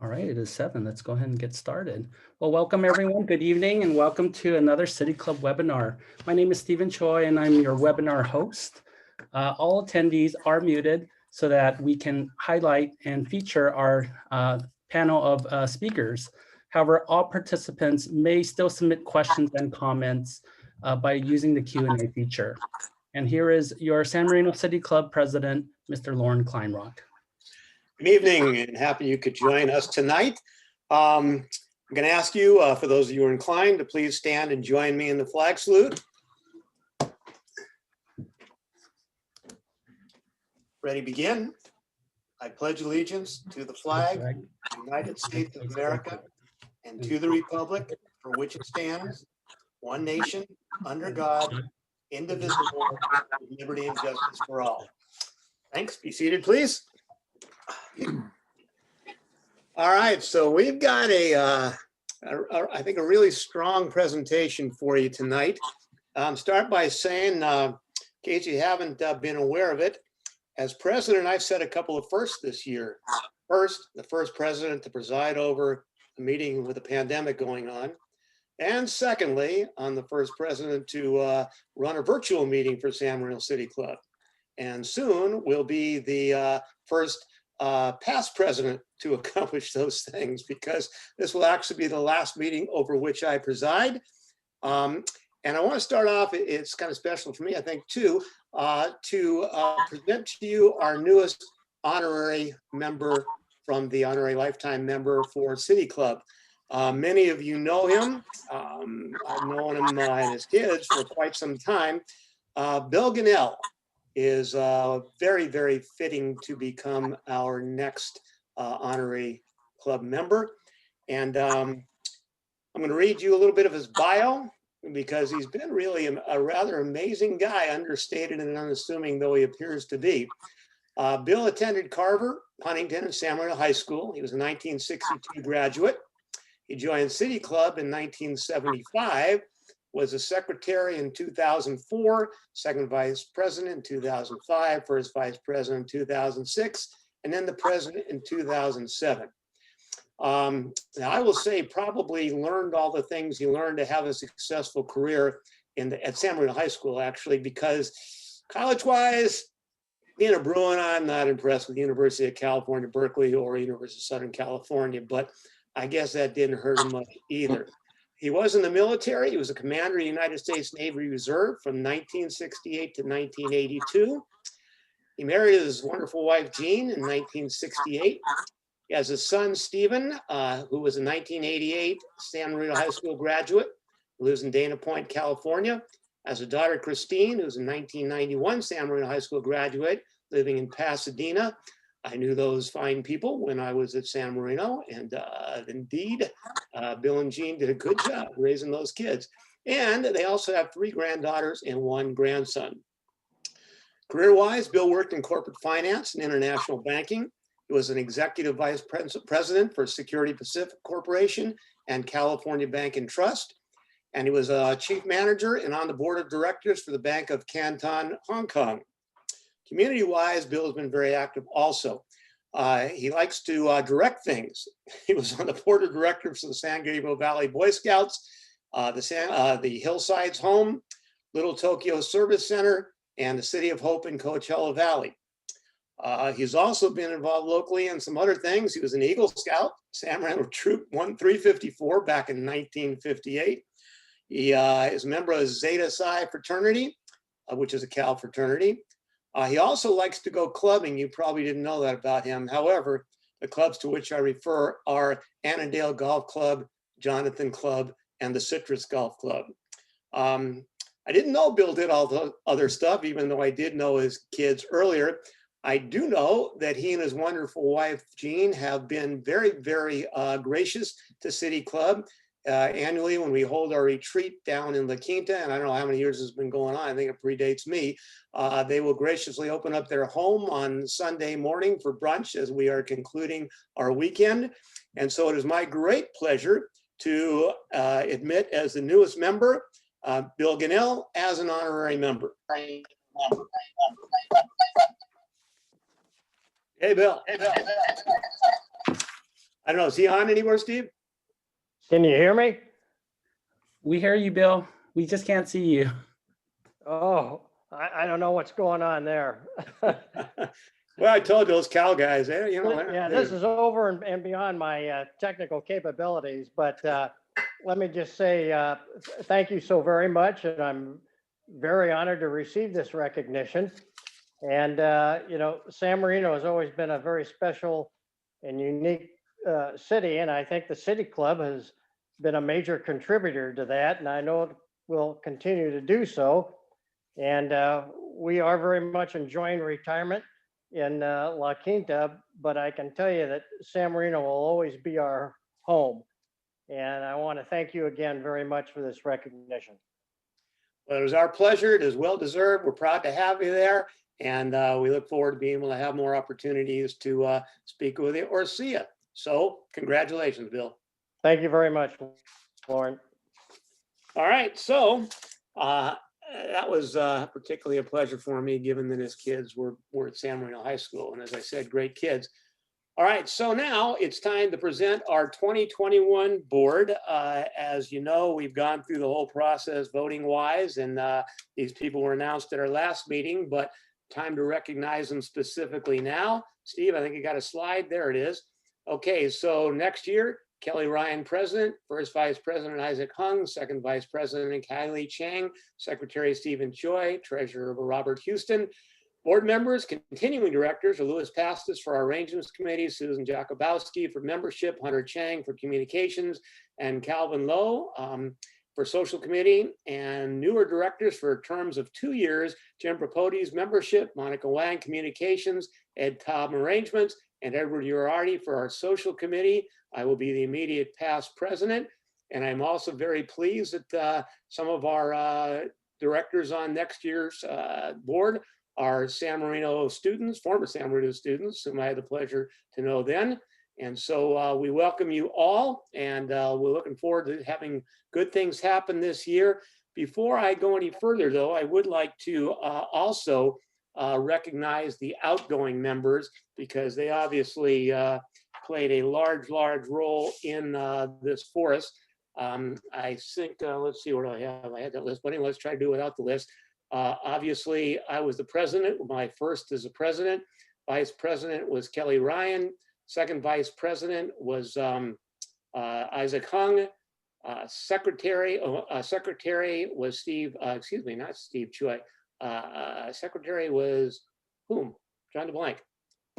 All right, it is 7. Let's go ahead and get started. Well, welcome everyone. Good evening and welcome to another City Club webinar. My name is Stephen Choi and I'm your webinar host. All attendees are muted so that we can highlight and feature our panel of speakers. However, all participants may still submit questions and comments by using the Q&A feature. And here is your San Marino City Club President, Mr. Lauren Kleinrock. Good evening and happy you could join us tonight. I'm going to ask you, for those of you who are inclined, to please stand and join me in the flag salute. Ready, begin. I pledge allegiance to the flag of the United States of America and to the republic for which it stands, one nation, under God, indivisible, with liberty and justice for all. Thanks. Be seated, please. All right, so we've got I think a really strong presentation for you tonight. Start by saying, in case you haven't been aware of it, as president, I've set a couple of firsts this year. First, the first president to preside over a meeting with a pandemic going on. And secondly, I'm the first president to run a virtual meeting for San Marino City Club. And soon we'll be the first past president to accomplish those things, because this will actually be the last meeting over which I preside. And I want to start off, it's kind of special for me, I think, too, to present to you our newest honorary member from the Honorary Lifetime Member for City Club. Many of you know him. I've known him and his kids for quite some time. Bill Gunnell is very, very fitting to become our next honorary club member. And I'm going to read you a little bit of his bio, because he's been really a rather amazing guy, understated and unassuming though he appears to be. Bill attended Carver, Huntington, and San Marino High School. He was a 1962 graduate. He joined City Club in 1975, was a secretary in 2004, second vice president in 2005, first vice president in 2006, and then the president in 2007. Now, I will say probably learned all the things he learned to have a successful career at San Marino High School, actually, because college-wise, being a Bruin, I'm not impressed with the University of California, Berkeley, or University of Southern California, but I guess that didn't hurt him much either. He was in the military. He was a commander of the United States Navy Reserve from 1968 to 1982. He married his wonderful wife, Jean, in 1968. He has a son, Stephen, who was a 1988 San Marino High School graduate, who lives in Dana Point, California. Has a daughter, Christine, who's a 1991 San Marino High School graduate, living in Pasadena. I knew those fine people when I was at San Marino, and indeed, Bill and Jean did a good job raising those kids. And they also have 3 granddaughters and 1 grandson. Career-wise, Bill worked in corporate finance and international banking. He was an executive vice president for Security Pacific Corporation and California Bank and Trust. And he was a chief manager and on the board of directors for the Bank of Canton, Hong Kong. Community-wise, Bill has been very active also. He likes to direct things. He was on the board of directors for the San Gabriel Valley Boy Scouts, the Hillsides Home, Little Tokyo Service Center, and the City of Hope in Coachella Valley. He's also been involved locally in some other things. He was an Eagle Scout, San Marino Troop 1354 back in 1958. He is a member of Zeta Psi fraternity, which is a Cal fraternity. He also likes to go clubbing. You probably didn't know that about him. However, the clubs to which I refer are Annandale Golf Club, Jonathan Club, and the Citrus Golf Club. I didn't know Bill did all the other stuff, even though I did know his kids earlier. I do know that he and his wonderful wife, Jean, have been very, very gracious to City Club. Annually, when we hold our retreat down in La Quinta, and I don't know how many years it's been going on, I think it predates me, they will graciously open up their home on Sunday morning for brunch as we are concluding our weekend. And so it is my great pleasure to admit as the newest member, Bill Gunnell as an honorary member. Hey, Bill. I don't know, is he on anywhere, Steve? Can you hear me? We hear you, Bill. We just can't see you. Oh, I don't know what's going on there. Well, I told those Cal guys, you know. Yeah, this is over and beyond my technical capabilities, but let me just say thank you so very much, and I'm very honored to receive this recognition. And you know, San Marino has always been a very special and unique city, and I think the City Club has been a major contributor to that, and I know it will continue to do so. And we are very much enjoying retirement in La Quinta, but I can tell you that San Marino will always be our home. And I want to thank you again very much for this recognition. Well, it was our pleasure. It is well deserved. We're proud to have you there. And we look forward to being able to have more opportunities to speak with you or see you. So congratulations, Bill. Thank you very much, Lauren. All right. So that was particularly a pleasure for me, given that his kids were at San Marino High School. And as I said, great kids. All right. So now it's time to present our 2021 board. As you know, we've gone through the whole process voting wise, and these people were announced at our last meeting, but time to recognize them specifically now. Steve, I think you got a slide. There it is. Okay, so next year, Kelly Ryan, President, First Vice President Isaac Hung, Second Vice President Kylie Chang, Secretary Stephen Choi, Treasurer Robert Houston. Board members, continuing directors are Louis Pastis for our Arrangements Committee, Susan Jakubowski for membership, Hunter Chang for communications, and Calvin Lowe for social committee, and newer directors for terms of 2 years, Jim Propotes membership, Monica Wang communications, Ed Cobb arrangements, and Edward Uriarty for our social committee. I will be the immediate past president. And I'm also very pleased that some of our directors on next year's board are San Marino students, former San Marino students, whom I had the pleasure to know then. And so we welcome you all, and we're looking forward to having good things happen this year. Before I go any further, though, I would like to also recognize the outgoing members, because they obviously played a large role in this for us. I think, let's see, what do I have? I had that list, but anyway, let's try to do it without the list. Obviously, I was the president, my first as a president. Vice president was Kelly Ryan. Second vice president was Isaac Hung. Secretary was Steve, excuse me, not Steve Choi. Secretary was whom? John DeBlanc.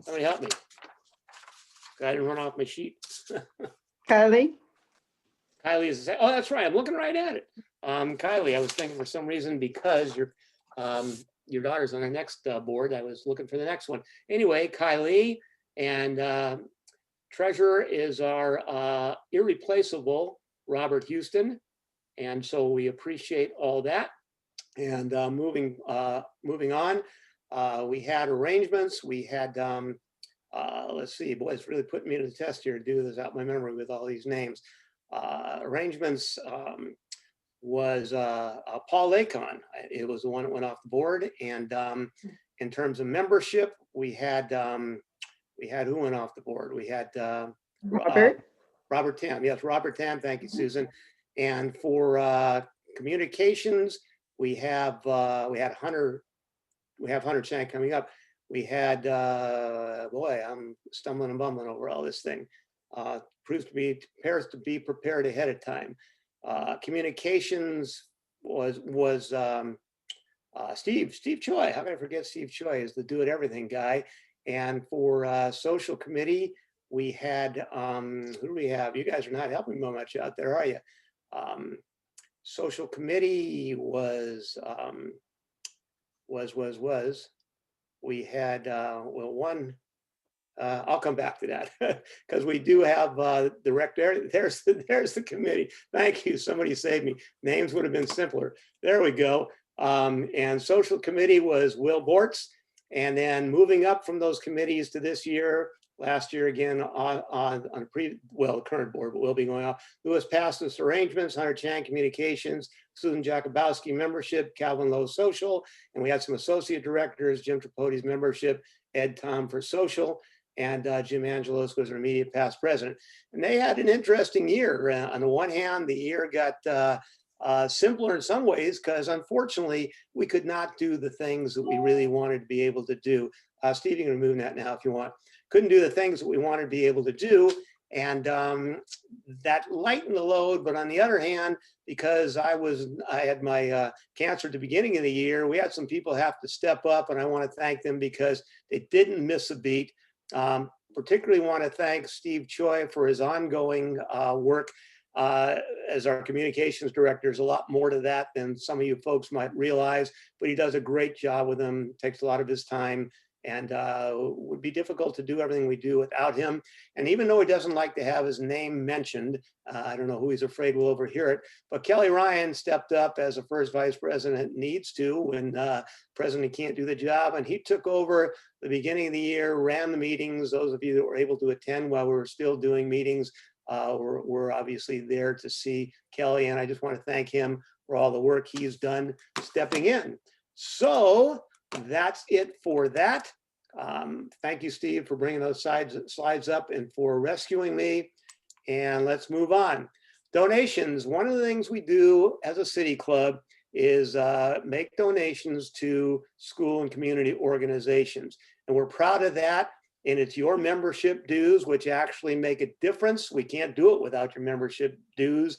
Somebody help me. I didn't run off my sheet. Kylie? Kylie is, oh, that's right. I'm looking right at it. Kylie, I was thinking for some reason, because your daughter's on the next board, I was looking for the next one. Anyway, Kylie, and treasurer is our irreplaceable Robert Houston. And so we appreciate all that. And moving on, we had arrangements. We had, let's see, boy, it's really putting me to the test here to do this out my memory with all these names. Arrangements was Paul Lacon. It was the one that went off the board. And in terms of membership, we had who went off the board? We had Robert Tam. Yes, Robert Tam. Thank you, Susan. And for communications, we have Hunter. We have Hunter Chang coming up. We had boy, I'm stumbling and bumbling over all this thing. Appears to be prepared ahead of time. Communications was Steve Choi. How can I forget Steve Choi? Is the do it everything guy. And for social committee, we had who do we have? You guys are not helping me much out there, are you? Social committee was we had well, one. I'll come back to that because we do have director. There's the committee. Thank you. Somebody saved me. Names would have been simpler. There we go. And social committee was Will Bortz. And then moving up from those committees to this year, last year again on the current board, but we'll be going off. Louis Pastis arrangements, Hunter Chang communications, Susan Jakubowski membership, Calvin Lowe social, and we had some associate directors, Jim Tripodi's membership, Ed Tom for social. and Jim Angelos was their immediate past president. And they had an interesting year. On the one hand, the year got simpler in some ways because unfortunately we could not do the things that we really wanted to be able to do. Steve, you can remove that now if you want. Couldn't do the things that we wanted to be able to do. And that lightened the load. But on the other hand, because I had my cancer at the beginning of the year, we had some people have to step up, and I want to thank them because they didn't miss a beat. Particularly want to thank Steve Choi for his ongoing work as our communications director. There's a lot more to that than some of you folks might realize, but he does a great job with them, takes a lot of his time, and would be difficult to do everything we do without him. And even though he doesn't like to have his name mentioned, I don't know who he's afraid will overhear it, but Kelly Ryan stepped up as a first vice president needs to when president can't do the job. And he took over the beginning of the year, ran the meetings. Those of you that were able to attend while we were still doing meetings were obviously there to see Kelly. And I just want to thank him for all the work he's done stepping in. So that's it for that. Thank you, Steve, for bringing those slides up and for rescuing me. And let's move on. Donations. One of the things we do as a city club is make donations to school and community organizations. And we're proud of that. And it's your membership dues, which actually make a difference. We can't do it without your membership dues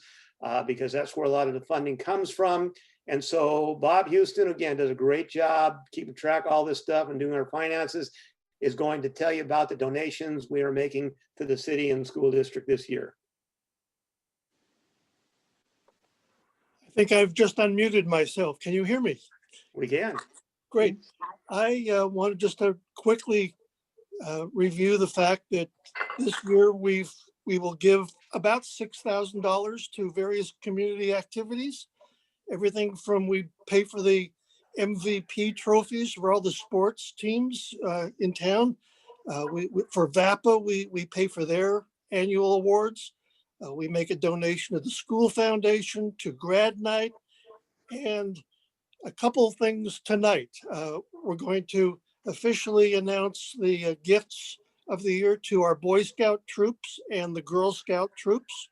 because that's where a lot of the funding comes from. And so Bob Houston, again, does a great job keeping track of all this stuff and doing our finances, is going to tell you about the donations we are making to the city and school district this year. I think I've just unmuted myself. Can you hear me? We can. Great. I wanted just to quickly review the fact that this year we will give about $6,000 to various community activities. Everything from we pay for the MVP trophies for all the sports teams in town. For VAPA, we pay for their annual awards. We make a donation to the school foundation, to grad night, and a couple of things tonight. We're going to officially announce the gifts of the year to our Boy Scout troops and the Girl Scout troops.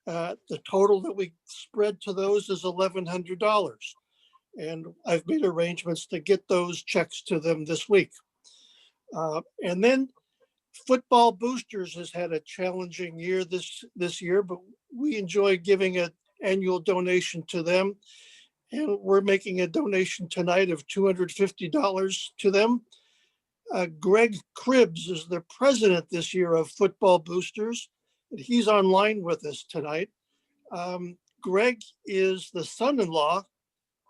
The total that we spread to those is $1,100. And I've made arrangements to get those checks to them this week. And then Football Boosters has had a challenging year this year, but we enjoy giving an annual donation to them. And we're making a donation tonight of $250 to them. Greg Cribbs is the president this year of Football Boosters. He's online with us tonight. Greg is the son-in-law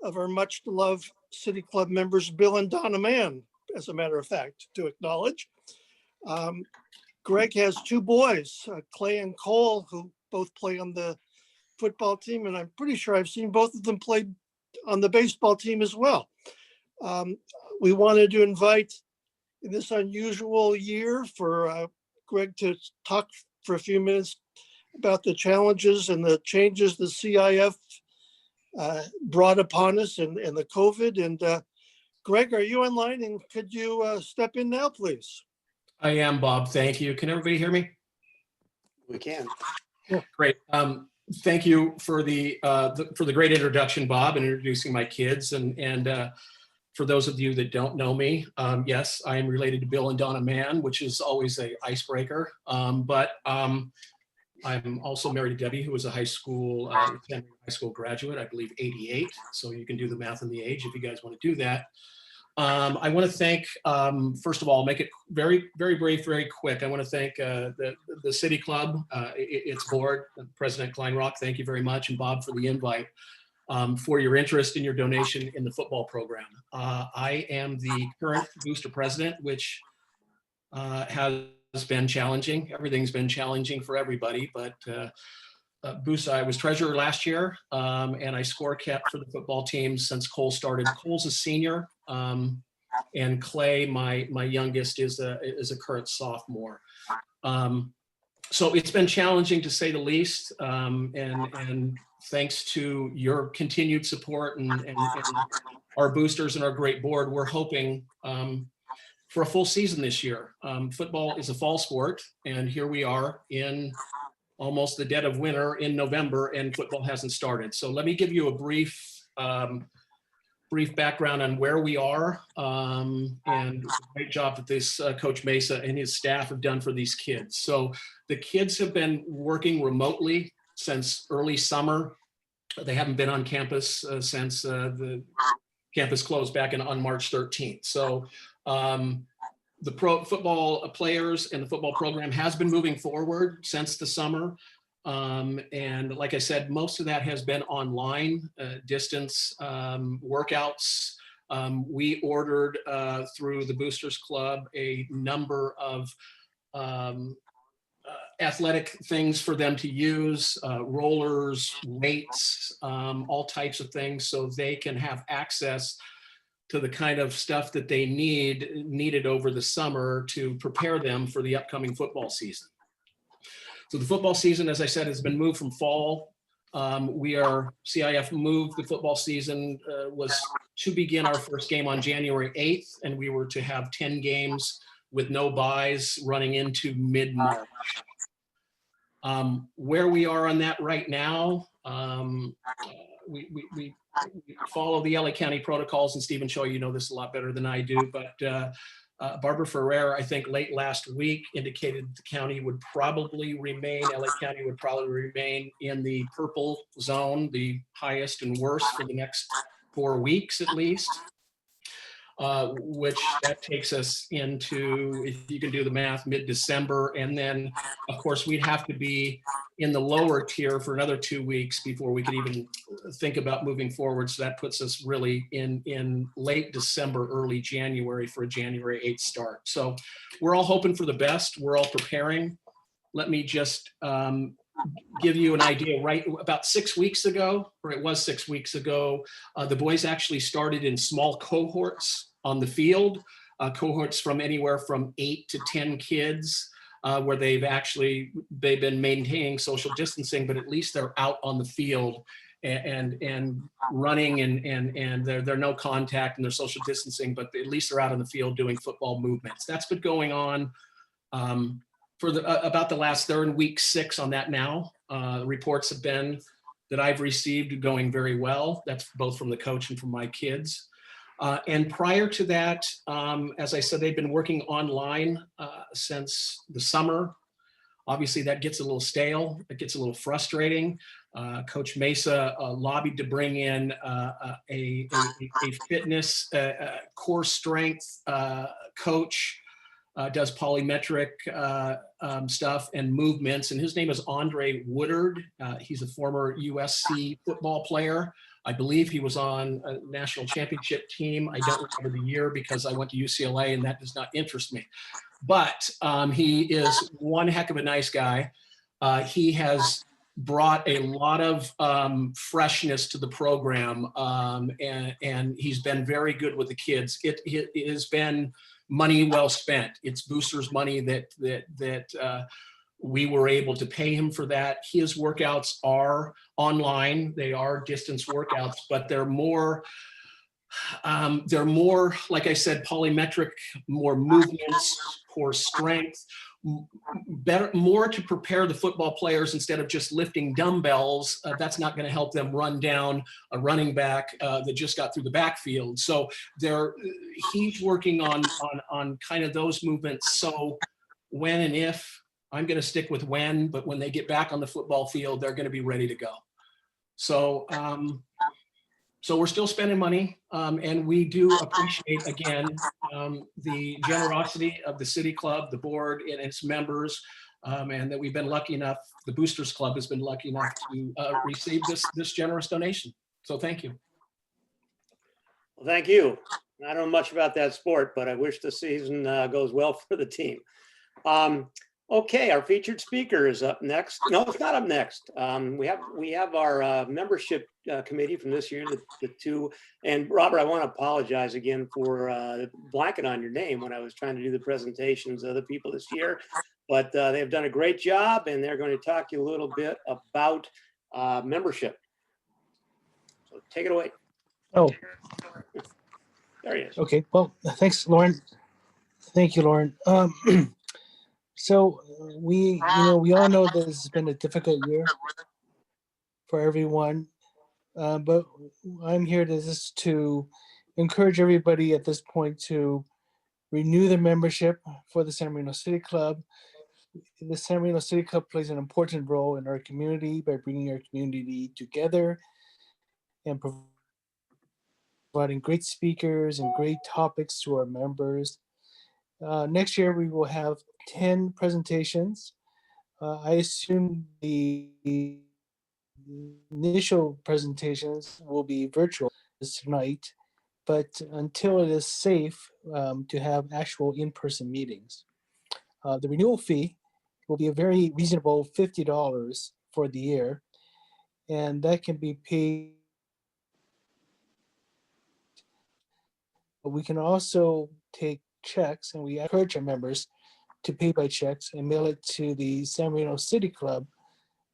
of our much loved City Club members, Bill and Donna Mann, as a matter of fact, to acknowledge. Greg has two boys, Clay and Cole, who both play on the football team, and I'm pretty sure I've seen both of them play on the baseball team as well. We wanted to invite, in this unusual year, for Greg to talk for a few minutes about the challenges and the changes the CIF brought upon us and the COVID. And Greg, are you online, and could you step in now, please? I am, Bob. Thank you. Can everybody hear me? We can. Great. Thank you for the great introduction, Bob, and introducing my kids. And for those of you that don't know me, yes, I am related to Bill and Donna Mann, which is always an icebreaker. But I'm also married to Debbie, who was a high school graduate, I believe 88. So you can do the math on the age if you guys want to do that. I want to thank, first of all, make it very, very brief, very quick. I want to thank the City Club, its board, President Kleinrock, thank you very much, and Bob for the invite, for your interest and your donation in the football program. I am the current booster president, which has been challenging. Everything's been challenging for everybody, but I was treasurer last year, and I score kept for the football team since Cole started. Cole's a senior, and Clay, my youngest, is a current sophomore. So it's been challenging to say the least, and thanks to your continued support and our boosters and our great board, we're hoping for a full season this year. Football is a fall sport, and here we are in almost the dead of winter in November, and football hasn't started. So let me give you a brief background on where we are, and the great job that this Coach Mesa and his staff have done for these kids. So the kids have been working remotely since early summer. They haven't been on campus since the campus closed back on March 13th. So the pro football players and the football program has been moving forward since the summer. And like I said, most of that has been online, distance workouts. We ordered through the Boosters Club a number of athletic things for them to use, rollers, weights, all types of things, so they can have access to the kind of stuff that they needed over the summer to prepare them for the upcoming football season. So the football season, as I said, has been moved from fall. CIF moved the football season, was to begin our first game on January 8th, and we were to have 10 games with no buys running into mid-March. Where we are on that right now, we follow the LA County protocols, and Stephen Choi, you know this a lot better than I do, but Barbara Ferrer, I think late last week, indicated the county would probably remain, LA County would probably remain in the purple zone, the highest and worst for the next 4 weeks at least. Which that takes us into, if you can do the math, mid-December. And then, of course, we'd have to be in the lower tier for another 2 weeks before we could even think about moving forward. So that puts us really in late December, early January for a January 8th start. So we're all hoping for the best. We're all preparing. Let me just give you an idea. Right about 6 weeks ago, or it was 6 weeks ago, the boys actually started in small cohorts on the field, cohorts from anywhere from 8 to 10 kids, where they've been maintaining social distancing, but at least they're out on the field and running, and they're no contact and they're social distancing, but at least they're out on the field doing football movements. That's been going on for about the last, they're in week 6 on that now. Reports have been that I've received going very well. That's both from the coach and from my kids. And prior to that, as I said, they've been working online since the summer. Obviously that gets a little stale. It gets a little frustrating. Coach Mesa lobbied to bring in a fitness core strength coach, does polymetric stuff and movements, and his name is Andre Woodard. He's a former USC football player. I believe he was on a national championship team. I don't remember the year because I went to UCLA and that does not interest me. But he is one heck of a nice guy. He has brought a lot of freshness to the program, and he's been very good with the kids. It has been money well spent. It's Boosters money that we were able to pay him for that. His workouts are online. They are distance workouts, but they're more, like I said, polymetric, more movements, core strength, more to prepare the football players instead of just lifting dumbbells. That's not going to help them run down a running back that just got through the backfield. So he's working on kind of those movements. So when and if, I'm going to stick with when, but when they get back on the football field, they're going to be ready to go. So, so we're still spending money, and we do appreciate, again, the generosity of the City Club, the board, and its members, and that we've been lucky enough, the Boosters Club has been lucky enough to receive this generous donation. So thank you. Well, thank you. I don't know much about that sport, but I wish the season goes well for the team. Okay, our featured speaker is up next. No, it's not up next. We have our membership committee from this year, the two. And Robert, I want to apologize again for blanking on your name when I was trying to do the presentations of the people this year. But they've done a great job, and they're going to talk to you a little bit about membership. So take it away. Oh, There he is. okay. Well, thanks, Lauren. Thank you, Lauren. So we all know this has been a difficult year for everyone, but I'm here to encourage everybody at this point to renew their membership for the San Marino City Club. The San Marino City Club plays an important role in our community by bringing our community together and providing great speakers and great topics to our members. Next year, we will have 10 presentations. I assume the initial presentations will be virtual tonight, but until it is safe to have actual in-person meetings. The renewal fee will be a very reasonable $50 for the year, and that can be paid. We can also take checks, and we encourage our members to pay by checks and mail it to the San Marino City Club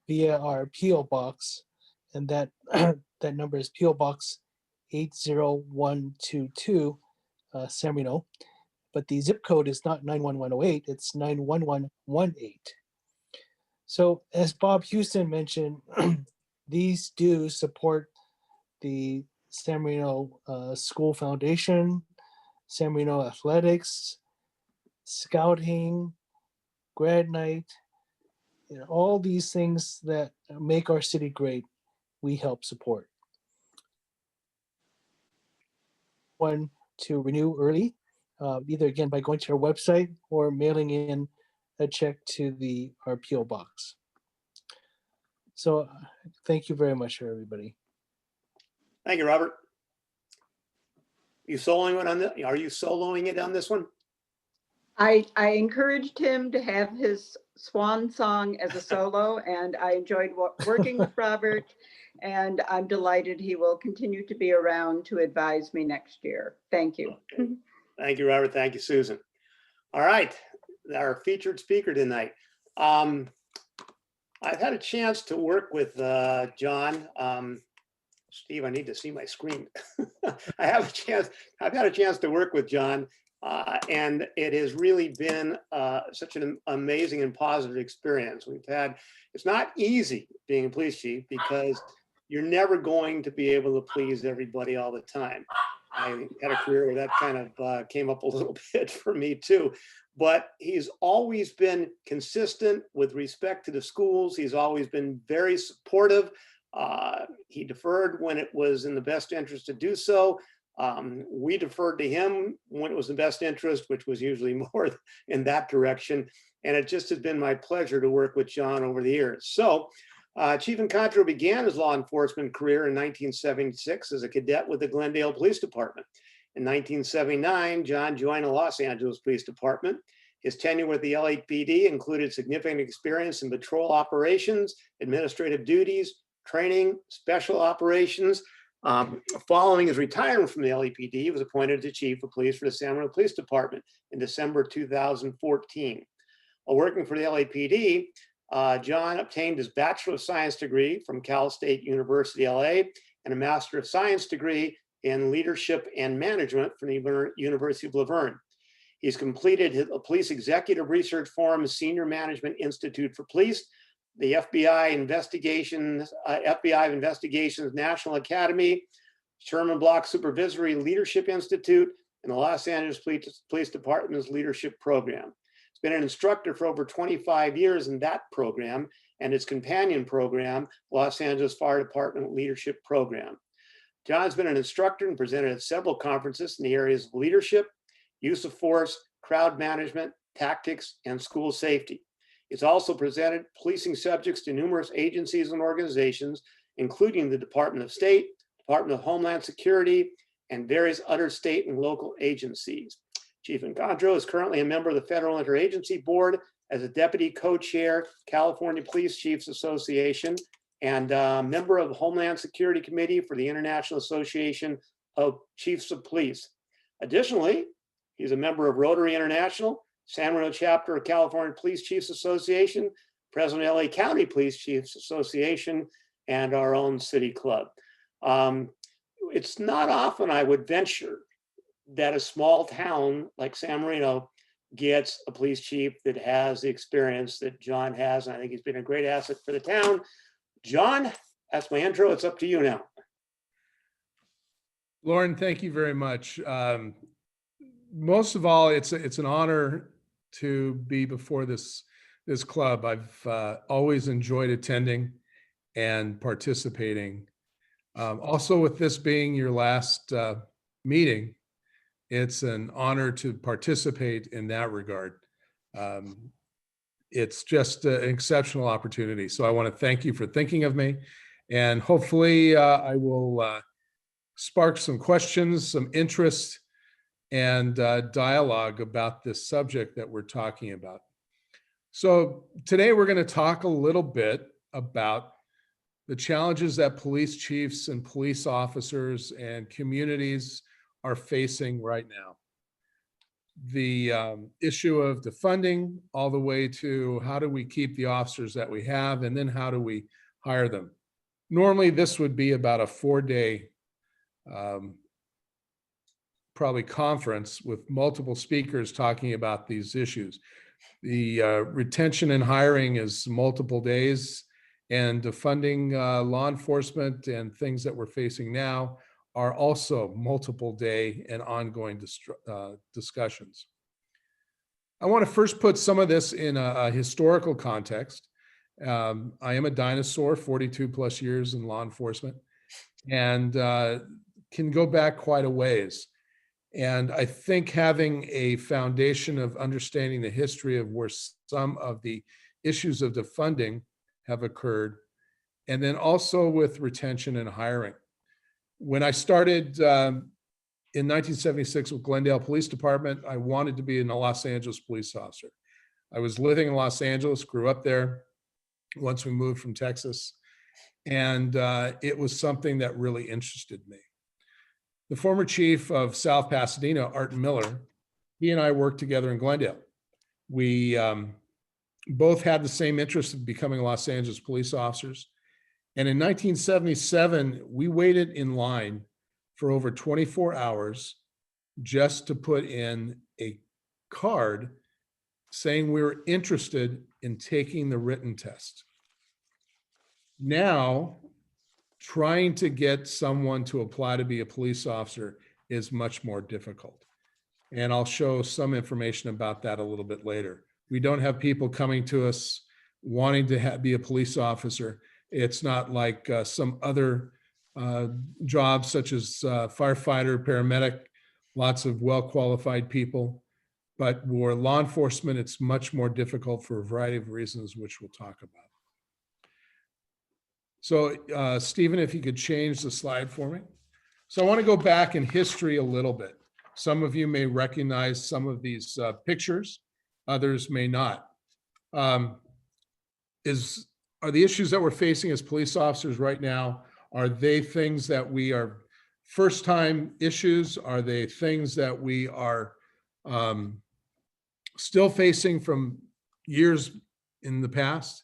via our P.O. Box, and that that number is P.O. Box 80122, San Marino, but the zip code is not 91108, it's 91118. So as Bob Houston mentioned, these do support the San Marino School Foundation, San Marino Athletics, Scouting, Grad Night, all these things that make our city great, we help support. One to renew early, either again by going to our website or mailing in a check to our P.O. Box. So thank you very much, everybody. Thank you, Robert. You soloing it on the, are you soloing it on this one? I encouraged him to have his swan song as a solo, and I enjoyed working with Robert, and I'm delighted he will continue to be around to advise me next year. Thank you. Okay. Thank you, Robert. Thank you, Susan. All right, our featured speaker tonight. I've had a chance to work with John. Steve, I need to see my screen. I've had a chance to work with John, and it has really been such an amazing and positive experience. It's not easy being a police chief because you're never going to be able to please everybody all the time. I had a career where that kind of came up a little bit for me too, but he's always been consistent with respect to the schools. He's always been very supportive. He deferred when it was in the best interest to do so. We deferred to him when it was in the best interest, which was usually more in that direction. And it just has been my pleasure to work with John over the years. So Chief Incontro began his law enforcement career in 1976 as a cadet with the Glendale Police Department. In 1979, John joined the Los Angeles Police Department. His tenure with the LAPD included significant experience in patrol operations, administrative duties, training, special operations. Following his retirement from the LAPD, he was appointed to Chief of Police for the San Marino Police Department in December 2014. While working for the LAPD, John obtained his Bachelor of Science degree from Cal State University, LA, and a Master of Science degree in Leadership and Management from the University of La Verne. He's completed his Police Executive Research Forum's Senior Management Institute for Police, the FBI Investigations National Academy, Sherman Block Supervisory Leadership Institute, and the Los Angeles Police Department's Leadership Program. He's been an instructor for over 25 years in that program and its companion program, Los Angeles Fire Department Leadership Program. John's been an instructor and presented at several conferences in the areas of leadership, use of force, crowd management, tactics, and school safety. He's also presented policing subjects to numerous agencies and organizations, including the Department of State, Department of Homeland Security, and various other state and local agencies. Chief Incontro is currently a member of the Federal Interagency Board as a deputy co-chair, California Police Chiefs Association, and a member of the Homeland Security Committee for the International Association of Chiefs of Police. Additionally, he's a member of Rotary International, San Marino chapter of California Police Chiefs Association, president of LA County Police Chiefs Association, and our own city club. It's not often, I would venture, that a small town like San Marino gets a police chief that has the experience that John has. And I think he's been a great asset for the town. John, that's my intro. It's up to you now. Lauren, thank you very much. Most of all, it's an honor to be before this club. I've always enjoyed attending and participating. Also, with this being your last meeting, it's an honor to participate in that regard. It's just an exceptional opportunity. So I want to thank you for thinking of me, and hopefully I will spark some questions, some interest, and dialogue about this subject that we're talking about. So today we're going to talk a little bit about the challenges that police chiefs and police officers and communities are facing right now. The issue of defunding, all the way to how do we keep the officers that we have, and then how do we hire them. Normally this would be about a 4-day probably conference with multiple speakers talking about these issues. The retention and hiring is multiple days, and defunding law enforcement and things that we're facing now are also multiple day and ongoing discussions. I want to first put some of this in a historical context. I am a dinosaur, 42 plus years in law enforcement, and can go back quite a ways. And I think having a foundation of understanding the history of where some of the issues of defunding have occurred, and then also with retention and hiring. When I started in 1976 with Glendale Police Department, I wanted to be a Los Angeles police officer. I was living in Los Angeles, grew up there once we moved from Texas, and it was something that really interested me. The former chief of South Pasadena, Art Miller, he and I worked together in Glendale. We both had the same interest in becoming Los Angeles police officers. And in 1977, we waited in line for over 24 hours just to put in a card saying we were interested in taking the written test. Now, trying to get someone to apply to be a police officer is much more difficult. And I'll show some information about that a little bit later. We don't have people coming to us wanting to be a police officer. It's not like some other jobs such as firefighter, paramedic, lots of well-qualified people. But for law enforcement, it's much more difficult for a variety of reasons, which we'll talk about. So Stephen, if you could change the slide for me. So I want to go back in history a little bit. Some of you may recognize some of these pictures, others may not. Are the issues that we're facing as police officers right now, are they things that we are first-time issues? Are they things that we are still facing from years in the past?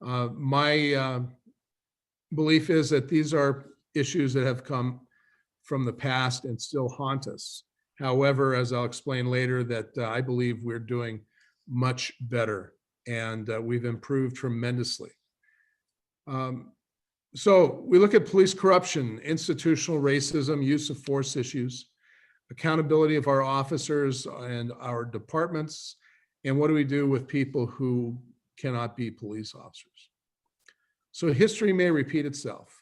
My belief is that these are issues that have come from the past and still haunt us. However, as I'll explain later, that I believe we're doing much better, and we've improved tremendously. So we look at police corruption, institutional racism, use of force issues, accountability of our officers and our departments, and what do we do with people who cannot be police officers. So history may repeat itself.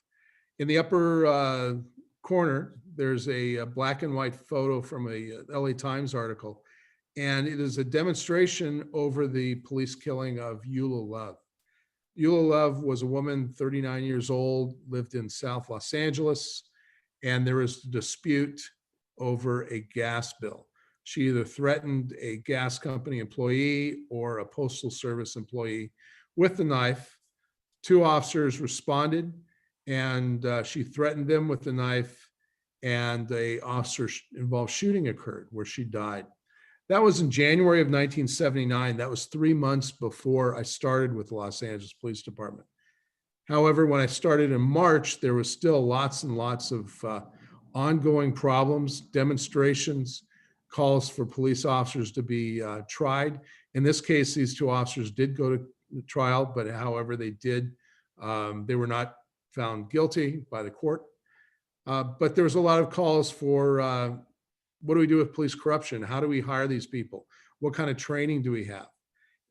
In the upper corner, there's a black and white photo from a LA Times article, and it is a demonstration over the police killing of Eula Love. Eula Love was a woman, 39 years old, lived in South Los Angeles, and there was a dispute over a gas bill. She either threatened a gas company employee or a postal service employee with a knife. 2 officers responded, and she threatened them with the knife, and an officer involved shooting occurred where she died. That was in January of 1979. That was 3 months before I started with the Los Angeles Police Department. However, when I started in March, there was still lots and lots of ongoing problems, demonstrations, calls for police officers to be tried. In this case, these two officers did go to trial, but however they did, they were not found guilty by the court. But there was a lot of calls for what do we do with police corruption? How do we hire these people? What kind of training do we have?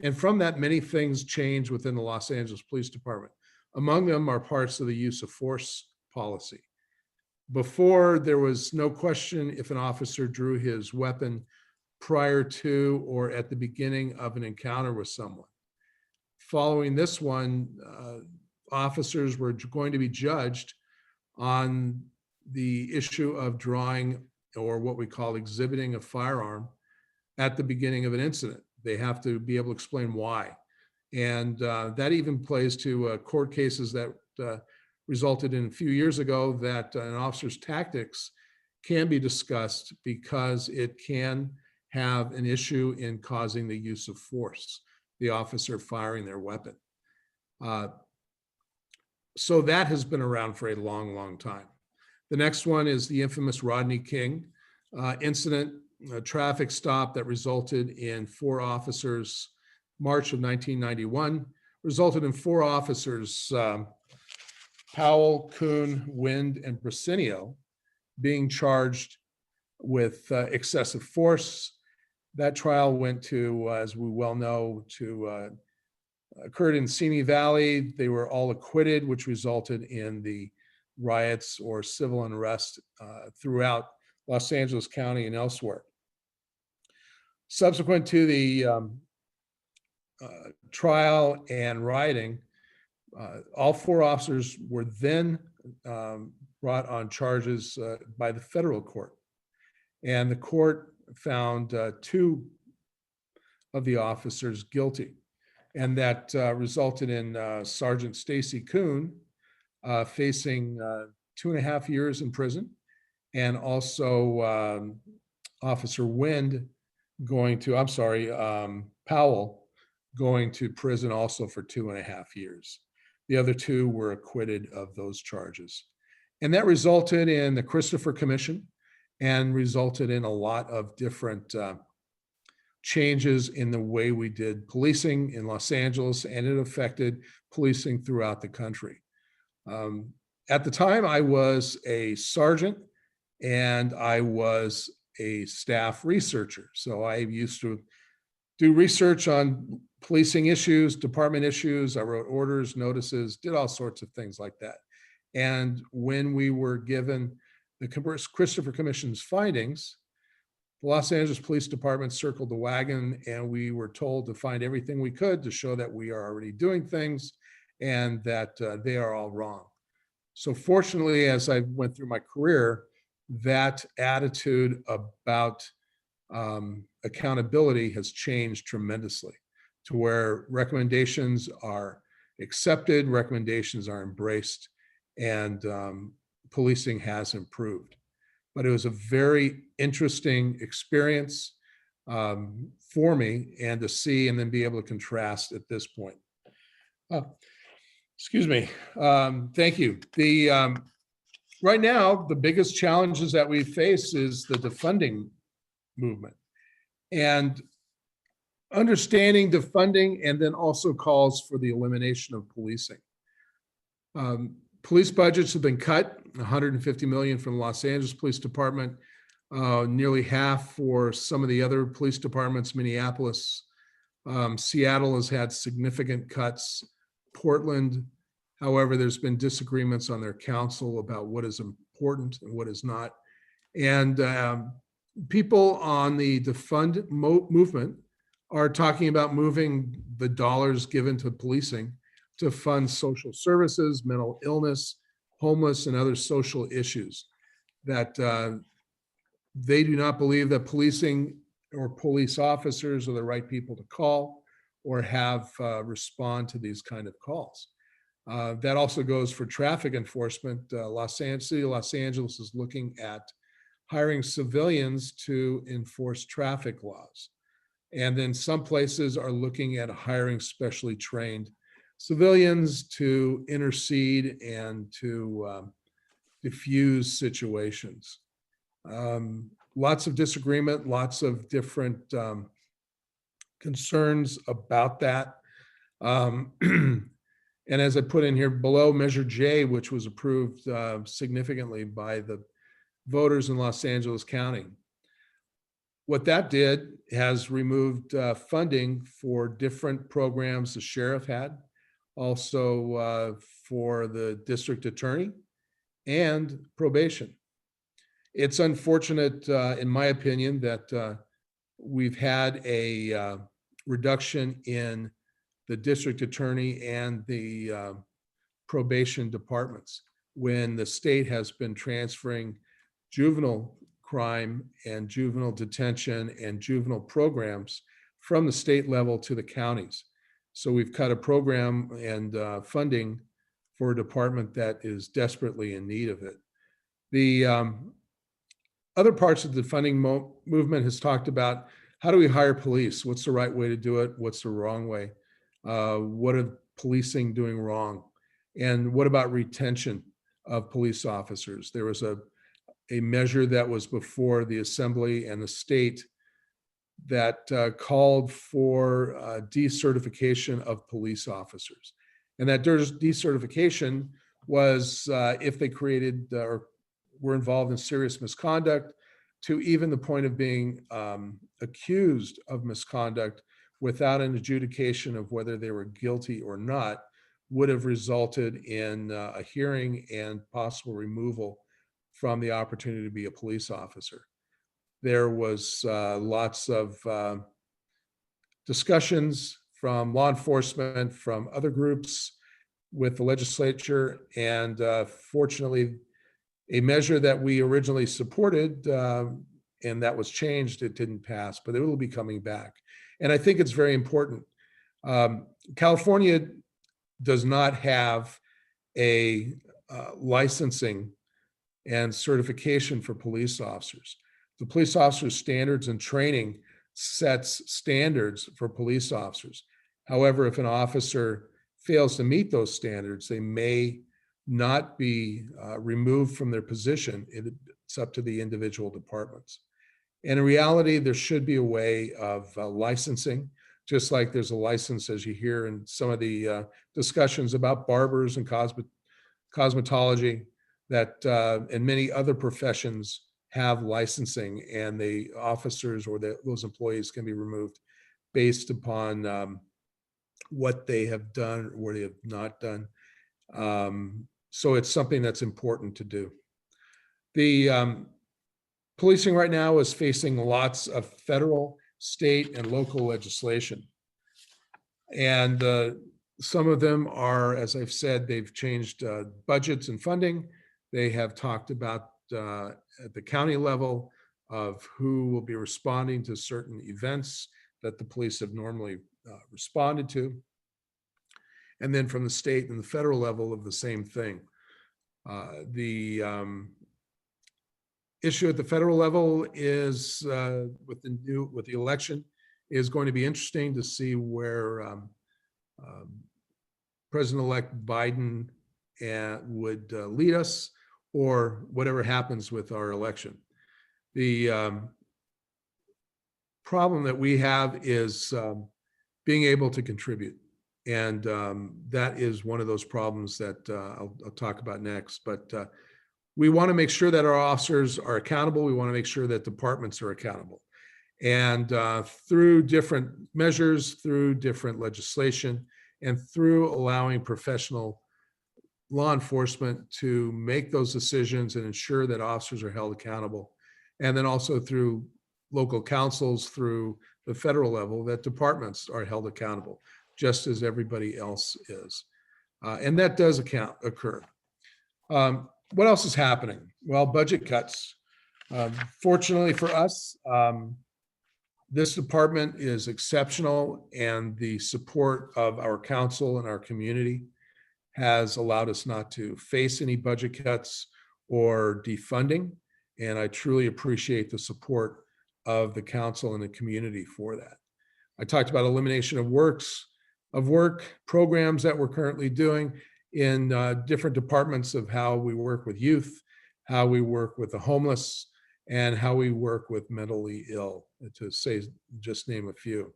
And from that, many things change within the Los Angeles Police Department. Among them are parts of the use of force policy. Before, there was no question if an officer drew his weapon prior to or at the beginning of an encounter with someone. Following this one, officers were going to be judged on the issue of drawing, or what we call exhibiting, a firearm at the beginning of an incident. They have to be able to explain why. And that even plays to court cases that resulted in a few years ago that an officer's tactics can be discussed because it can have an issue in causing the use of force, the officer firing their weapon. So that has been around for a long, long time. The next one is the infamous Rodney King incident, a traffic stop that resulted in 4 officers, March of 1991, resulted in 4 officers, Powell, Kuhn, Wind, and Brasenio, being charged with excessive force. That trial went to, as we well know, occurred in Simi Valley. They were all acquitted, which resulted in the riots or civil unrest throughout Los Angeles County and elsewhere. Subsequent to the trial and rioting, all 4 officers were then brought on charges by the federal court. And the court found 2 of the officers guilty. And that resulted in Sergeant Stacy Kuhn facing 2.5 years in prison, and also Officer Wind Powell going to prison also for 2.5 years. The other 2 were acquitted of those charges. And that resulted in the Christopher Commission and resulted in a lot of different changes in the way we did policing in Los Angeles, and it affected policing throughout the country. At the time, I was a sergeant and I was a staff researcher. So I used to do research on policing issues, department issues. I wrote orders, notices, did all sorts of things like that. And when we were given the Christopher Commission's findings, the Los Angeles Police Department circled the wagon, and we were told to find everything we could to show that we are already doing things and that they are all wrong. So fortunately, as I went through my career, that attitude about accountability has changed tremendously to where recommendations are accepted, recommendations are embraced, and policing has improved. But it was a very interesting experience for me, and to see and then be able to contrast at this point. Excuse me. Thank you. Right now, the biggest challenges that we face is the defunding movement, and understanding defunding, and then also calls for the elimination of policing. Police budgets have been cut, $150 million from the Los Angeles Police Department, nearly half for some of the other police departments. Minneapolis, Seattle has had significant cuts. Portland, however, there's been disagreements on their council about what is important and what is not. And people on the defund movement are talking about moving the dollars given to policing to fund social services, mental illness, homeless, and other social issues. That they do not believe that policing or police officers are the right people to call or have respond to these kind of calls. That also goes for traffic enforcement. City of Los Angeles is looking at hiring civilians to enforce traffic laws. And then some places are looking at hiring specially trained civilians to intercede and to diffuse situations. lots of disagreement, lots of different concerns about that. And as I put in here below, Measure J, which was approved significantly by the voters in Los Angeles County. What that did has removed funding for different programs the sheriff had, also for the district attorney and probation. It's unfortunate, in my opinion, that we've had a reduction in the district attorney and the probation departments when the state has been transferring juvenile crime and juvenile detention and juvenile programs from the state level to the counties. So we've cut a program and funding for a department that is desperately in need of it. The other parts of the funding movement has talked about, how do we hire police? What's the right way to do it? What's the wrong way? What are policing doing wrong? And what about retention of police officers? There was a measure that was before the assembly and the state that called for decertification of police officers. And that decertification was if they created or were involved in serious misconduct, to even the point of being accused of misconduct without an adjudication of whether they were guilty or not, would have resulted in a hearing and possible removal from the opportunity to be a police officer. There was lots of discussions from law enforcement, from other groups with the legislature, and fortunately, a measure that we originally supported and that was changed, it didn't pass, but it will be coming back. And I think it's very important. California does not have a licensing and certification for police officers. The police officers' standards and training sets standards for police officers. However, if an officer fails to meet those standards, they may not be removed from their position. It's up to the individual departments. And in reality, there should be a way of licensing, just like there's a license, as you hear in some of the discussions about barbers and cosmetology, that and many other professions have licensing, and the officers or those employees can be removed based upon what they have done or they have not done. So it's something that's important to do. The policing right now is facing lots of federal, state, and local legislation. And some of them are, as I've said, they've changed budgets and funding. They have talked about at the county level of who will be responding to certain events that the police have normally responded to. And then from the state and the federal level of the same thing. The issue at the federal level is with the election is going to be interesting to see where President-elect Biden would lead us, or whatever happens with our election. The problem that we have is being able to contribute. And that is one of those problems that I'll talk about next. But we want to make sure that our officers are accountable. We want to make sure that departments are accountable. And through different measures, through different legislation, and through allowing professional law enforcement to make those decisions and ensure that officers are held accountable. And then also through local councils, through the federal level, that departments are held accountable, just as everybody else is. And that does occur. What else is happening? Well, budget cuts. Fortunately for us, this department is exceptional, and the support of our council and our community has allowed us not to face any budget cuts or defunding. And I truly appreciate the support of the council and the community for that. I talked about elimination of work programs that we're currently doing in different departments of how we work with youth, how we work with the homeless, and how we work with mentally ill, to say, just name a few.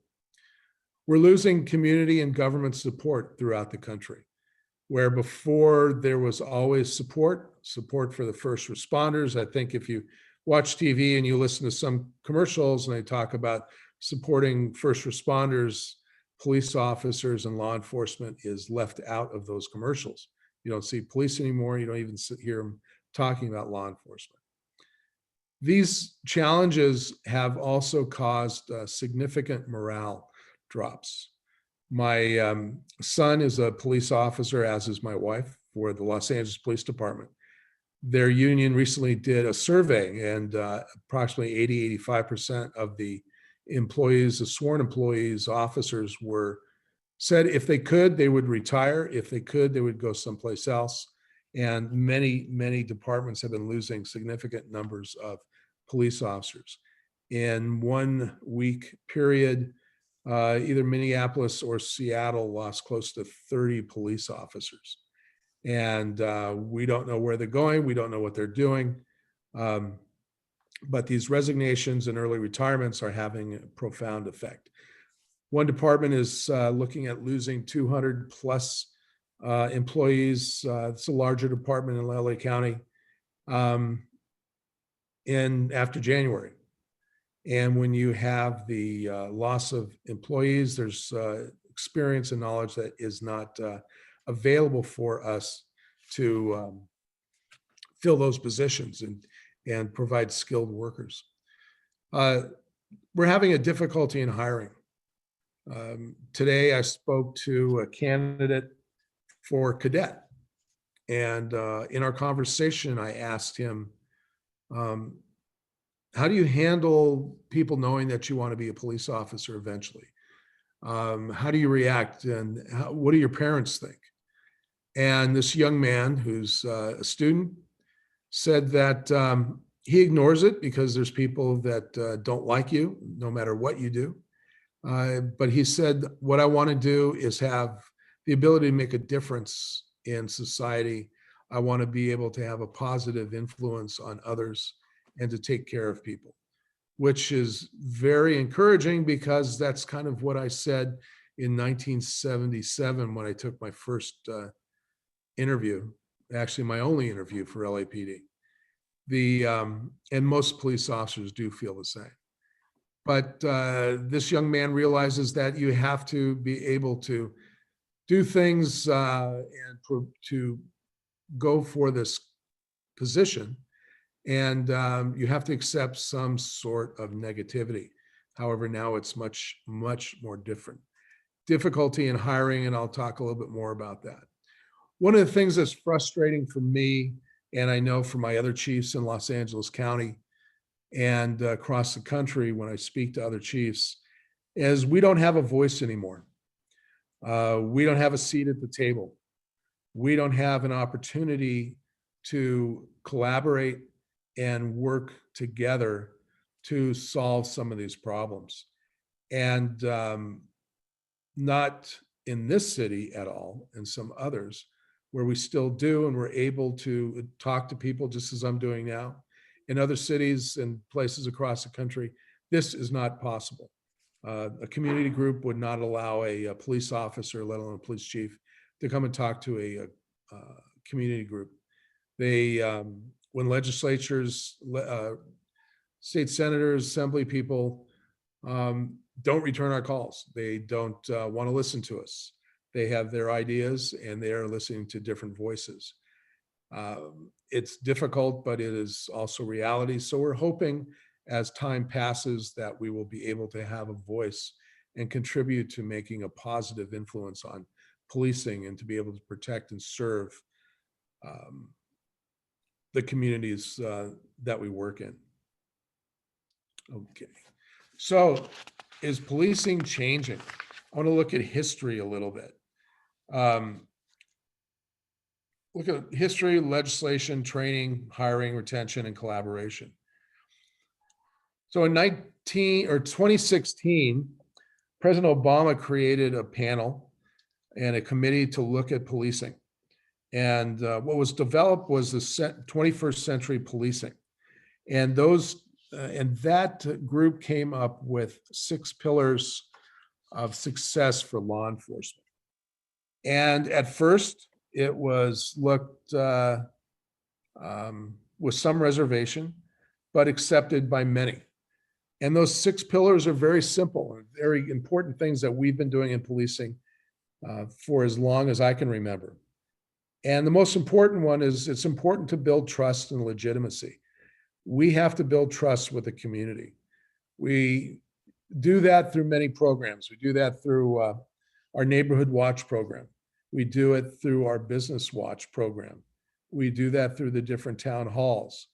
We're losing community and government support throughout the country, where before there was always support for the first responders. I think if you watch TV and you listen to some commercials and they talk about supporting first responders, police officers, and law enforcement is left out of those commercials. You don't see police anymore. You don't even hear them talking about law enforcement. These challenges have also caused significant morale drops. My son is a police officer, as is my wife, for the Los Angeles Police Department. Their union recently did a survey, and approximately 85% of the employees, the sworn employees, officers, said if they could, they would retire. If they could, they would go someplace else. And many departments have been losing significant numbers of police officers. In 1 week period, either Minneapolis or Seattle lost close to 30 police officers. And we don't know where they're going. We don't know what they're doing. But these resignations and early retirements are having a profound effect. One department is looking at losing 200 plus employees. It's a larger department in LA County after January. And when you have the loss of employees, there's experience and knowledge that is not available for us to fill those positions and provide skilled workers. We're having a difficulty in hiring. Today I spoke to a candidate for cadet, and in our conversation I asked him, how do you handle people knowing that you want to be a police officer eventually? How do you react, and what do your parents think? And this young man, who's a student, said that he ignores it because there's people that don't like you no matter what you do. But he said, what I want to do is have the ability to make a difference in society. I want to be able to have a positive influence on others and to take care of people, which is very encouraging, because that's kind of what I said in 1977 when I took my first interview, actually my only interview for LAPD. And most police officers do feel the same. But this young man realizes that you have to be able to do things and to go for this position. And you have to accept some sort of negativity. However, now it's much, much more different. Difficulty in hiring, and I'll talk a little bit more about that. One of the things that's frustrating for me, and I know for my other chiefs in Los Angeles County and across the country when I speak to other chiefs, is we don't have a voice anymore. We don't have a seat at the table. We don't have an opportunity to collaborate and work together to solve some of these problems. And not in this city at all, and some others where we still do, and we're able to talk to people just as I'm doing now. In other cities and places across the country, this is not possible. A community group would not allow a police officer, let alone a police chief, to come and talk to a community group. They, when legislatures, state senators, assembly people don't return our calls. They don't want to listen to us. They have their ideas and they are listening to different voices. It's difficult, but it is also reality. So we're hoping as time passes that we will be able to have a voice and contribute to making a positive influence on policing and to be able to protect and serve the communities that we work in. Okay, so is policing changing? I want to look at history a little bit. Look at history, legislation, training, hiring, retention, and collaboration. So in 2016, President Obama created a panel and a committee to look at policing. And what was developed was the 21st century policing. And those And that group came up with 6 pillars of success for law enforcement. And at first, it was looked with some reservation, but accepted by many. And those 6 pillars are very simple and very important things that we've been doing in policing for as long as I can remember. And the most important one is it's important to build trust and legitimacy. We have to build trust with the community. We do that through many programs. We do that through our Neighborhood Watch program. We do it through our Business Watch program. We do that through the different town halls.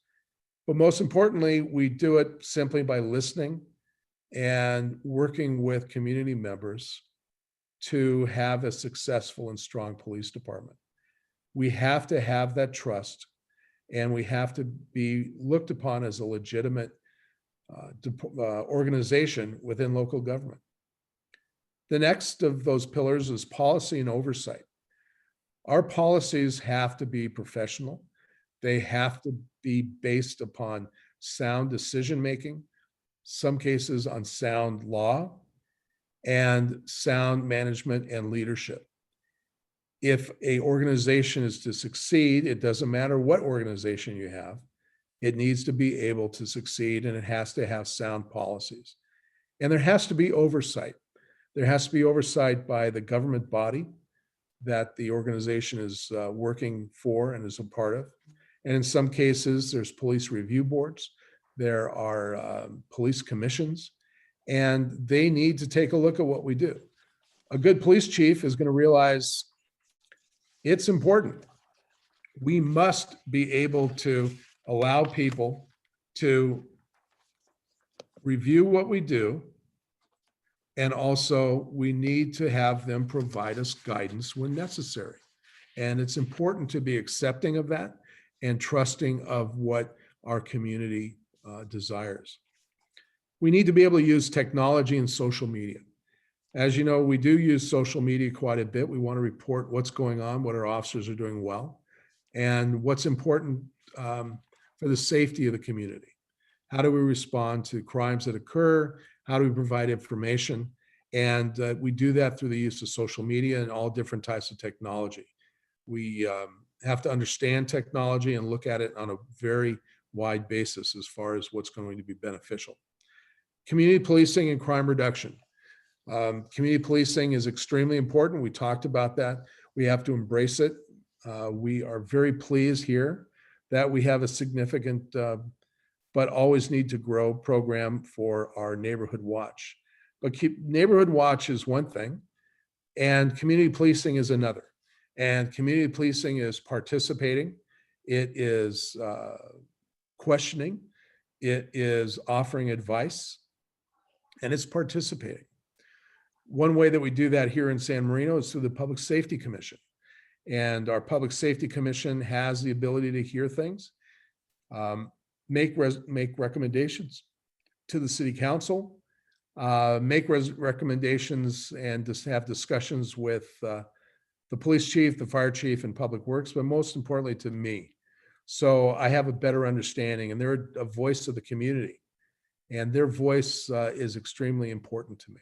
But most importantly, we do it simply by listening and working with community members to have a successful and strong police department. We have to have that trust, and we have to be looked upon as a legitimate organization within local government. The next of those pillars is policy and oversight. Our policies have to be professional. They have to be based upon sound decision-making, some cases on sound law, and sound management and leadership. If an organization is to succeed, it doesn't matter what organization you have, it needs to be able to succeed, and it has to have sound policies. And there has to be oversight. There has to be oversight by the government body that the organization is working for and is a part of. And in some cases, there's police review boards, there are police commissions, and they need to take a look at what we do. A good police chief is going to realize it's important. We must be able to allow people to review what we do, and also we need to have them provide us guidance when necessary. And it's important to be accepting of that and trusting of what our community desires. We need to be able to use technology and social media. As you know, we do use social media quite a bit. We want to report what's going on, what our officers are doing well, and what's important for the safety of the community. How do we respond to crimes that occur? How do we provide information? And we do that through the use of social media and all different types of technology. We have to understand technology and look at it on a very wide basis as far as what's going to be beneficial. Community policing and crime reduction. Community policing is extremely important. We talked about that. We have to embrace it. We are very pleased here that we have a significant, but always need to grow program for our Neighborhood Watch. But Neighborhood Watch is one thing, and community policing is another. And community policing is participating. It is questioning. It is offering advice, and it's participating. One way that we do that here in San Marino is through the Public Safety Commission. And our Public Safety Commission has the ability to hear things, make recommendations to the City Council, make recommendations and just have discussions with the police chief, the fire chief, and public works, but most importantly to me. So I have a better understanding, and they're a voice of the community, and their voice is extremely important to me.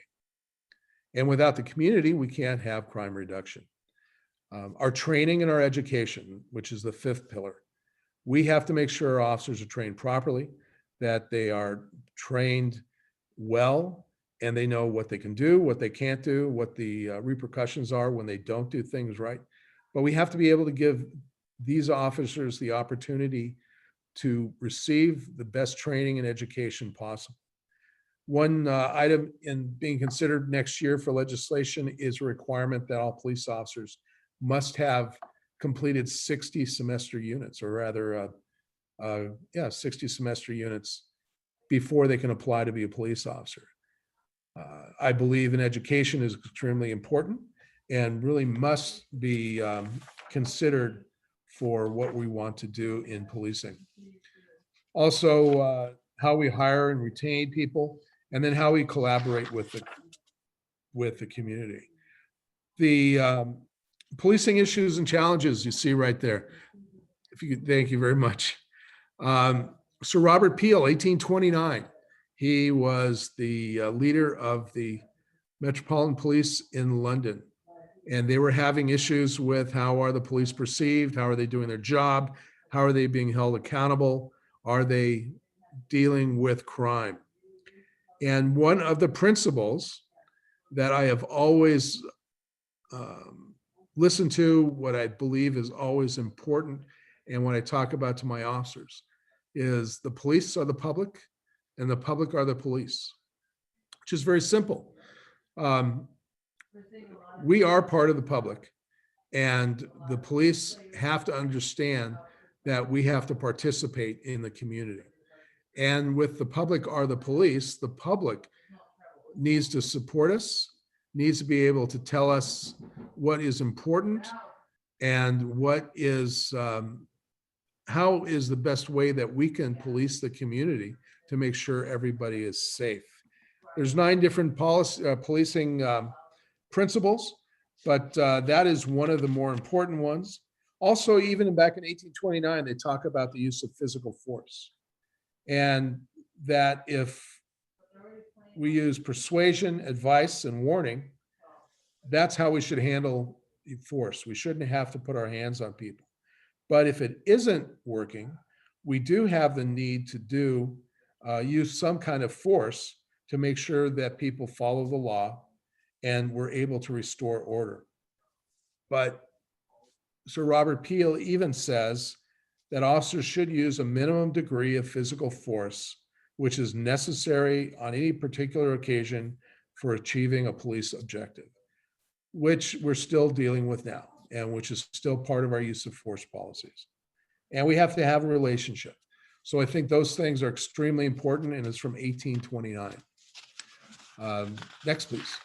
And without the community, we can't have crime reduction. Our training and our education, which is the 5th pillar, we have to make sure our officers are trained properly, that they are trained well, and they know what they can do, what they can't do, what the repercussions are when they don't do things right. But we have to be able to give these officers the opportunity to receive the best training and education possible. One item in being considered next year for legislation is a requirement that all police officers must have completed 60 semester units, or rather, 60 semester units before they can apply to be a police officer. I believe in education is extremely important and really must be considered for what we want to do in policing. Also, how we hire and retain people, and then how we collaborate with the community. The policing issues and challenges you see right there. Thank you very much. Sir Robert Peel, 1829. He was the leader of the Metropolitan Police in London. And they were having issues with how are the police perceived? How are they doing their job? How are they being held accountable? Are they dealing with crime? And one of the principles that I have always listened to, what I believe is always important, and when I talk about to my officers, is the police are the public and the public are the police, which is very simple. We are part of the public, and the police have to understand that we have to participate in the community. And with the public are the police, the public needs to support us, needs to be able to tell us what is important and what is, how is the best way that we can police the community to make sure everybody is safe. There's 9 different policing principles, but that is one of the more important ones. Also, even back in 1829, they talk about the use of physical force. And that if we use persuasion, advice, and warning, that's how we should handle force. We shouldn't have to put our hands on people. But if it isn't working, we do have the need to use some kind of force to make sure that people follow the law and we're able to restore order. But Sir Robert Peel even says that officers should use a minimum degree of physical force, which is necessary on any particular occasion for achieving a police objective, which we're still dealing with now, and which is still part of our use of force policies. And we have to have a relationship. So I think those things are extremely important, and it's from 1829. Next, please.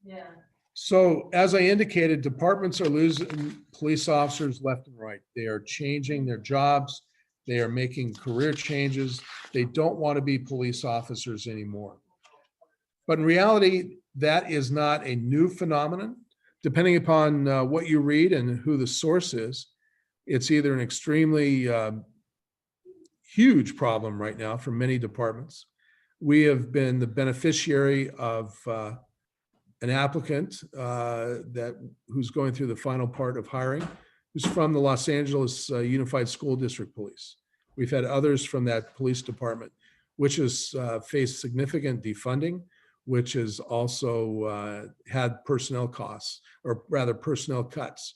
Yeah. So as I indicated, departments are losing police officers left and right. They are changing their jobs. They are making career changes. They don't want to be police officers anymore. But in reality, that is not a new phenomenon. Depending upon what you read and who the source is, it's either an extremely huge problem right now for many departments. We have been the beneficiary of an applicant who's going through the final part of hiring, who's from the Los Angeles Unified School District Police. We've had others from that police department, which has faced significant defunding, which has also had personnel costs, or rather personnel cuts.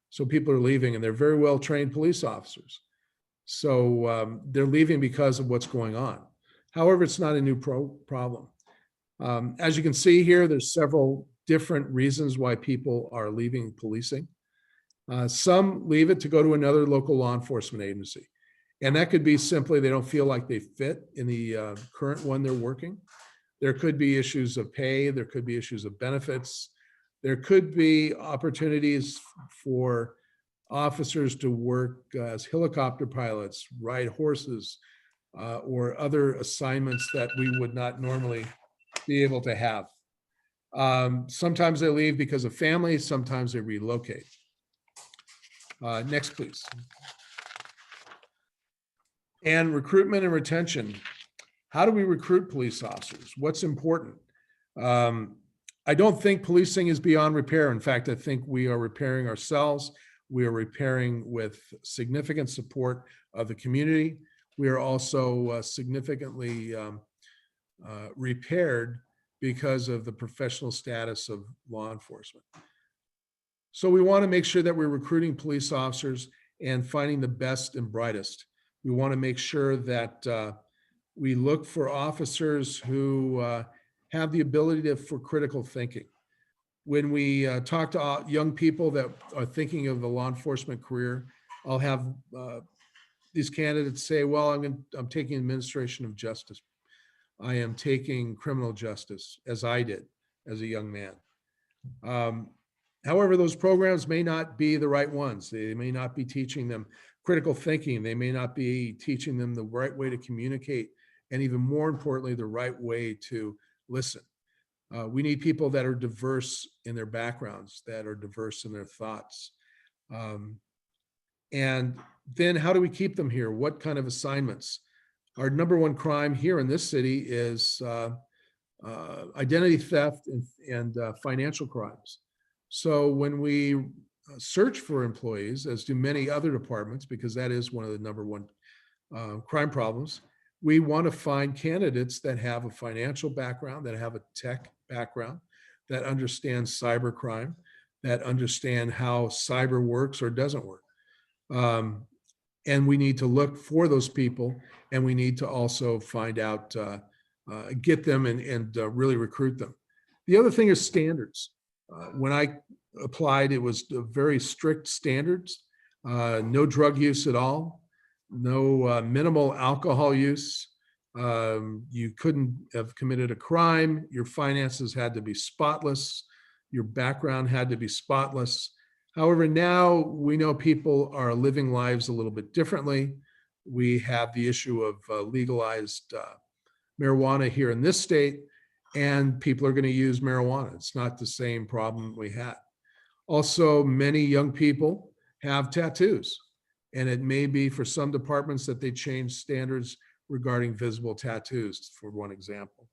So people are leaving, and they're very well-trained police officers. So they're leaving because of what's going on. However, it's not a new problem. As you can see here, there's several different reasons why people are leaving policing. Some leave it to go to another local law enforcement agency. And that could be simply they don't feel like they fit in the current one they're working. There could be issues of pay. There could be issues of benefits. There could be opportunities for officers to work as helicopter pilots, ride horses, or other assignments that we would not normally be able to have. Sometimes they leave because of family, sometimes they relocate. Next, please. And recruitment and retention. How do we recruit police officers? What's important? I don't think policing is beyond repair. In fact, I think we are repairing ourselves. We are repairing with significant support of the community. We are also significantly repaired because of the professional status of law enforcement. So we want to make sure that we're recruiting police officers and finding the best and brightest. We want to make sure that we look for officers who have the ability for critical thinking. When we talk to young people that are thinking of the law enforcement career, I'll have these candidates say, well, I'm taking administration of justice. I am taking criminal justice, as I did as a young man. However, those programs may not be the right ones. They may not be teaching them critical thinking. They may not be teaching them the right way to communicate, and even more importantly, the right way to listen. We need people that are diverse in their backgrounds, that are diverse in their thoughts. And then how do we keep them here? What kind of assignments? Our number one crime here in this city is identity theft and financial crimes. So when we search for employees, as do many other departments, because that is one of the number one crime problems, we want to find candidates that have a financial background, that have a tech background, that understand cyber crime, that understand how cyber works or doesn't work. And we need to look for those people, and we need to also find out, get them and really recruit them. The other thing is standards. When I applied, it was very strict standards, no drug use at all, no minimal alcohol use. You couldn't have committed a crime. Your finances had to be spotless. Your background had to be spotless. However, now we know people are living lives a little bit differently. We have the issue of legalized marijuana here in this state, and people are going to use marijuana. It's not the same problem we had. Also, many young people have tattoos, and it may be for some departments that they change standards regarding visible tattoos, for one example.